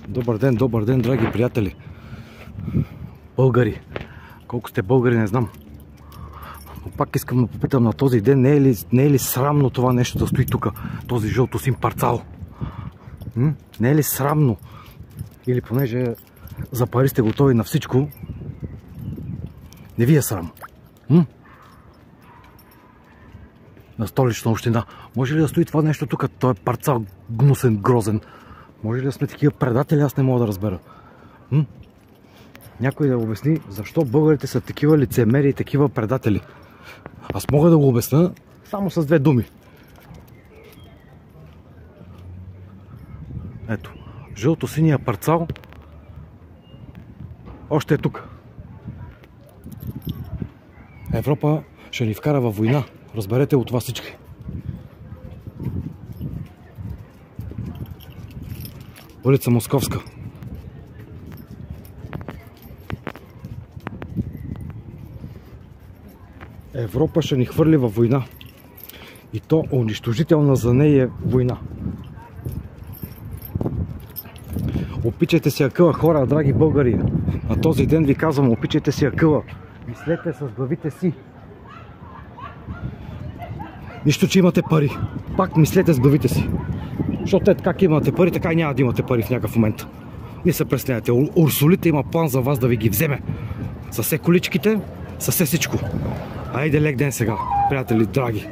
Добър ден, драги приятели. Българи. Колко сте българи, не знам. Но пак искам да попитам на този ден, не е ли срамно това нещо да стои тук, този жълто син парцал? Не е ли срамно? Или понеже за пари сте готови на всичко, не ви е срам? На Столична община. Може ли да стои това нещо тук? Той е парцал гнусен, грозен. Може ли да сме такива предатели? Аз не мога да разбера. Някой да обясни защо българите са такива лицемери и такива предатели. Аз мога да го обясня само с две думи. Ето, жълто-синия парцал още е тук. Европа ще ни вкара във война. Разберете от това всички. Улица Московска. Европа ще ни хвърли във война. И то унищожителна за нея война. Опичайте си акъла, хора, драги българи. На този ден ви казвам, опичайте си акъла. Мислете с главите си. Нищо, че имате пари. Пак мислете с главите си. Защото те как имате пари, така и няма да имате пари в някакъв момент. Не се преснявайте. Урсулите има план за вас да ви ги вземе. Със все количките, със все всичко. Айде лек ден сега, приятели, драги.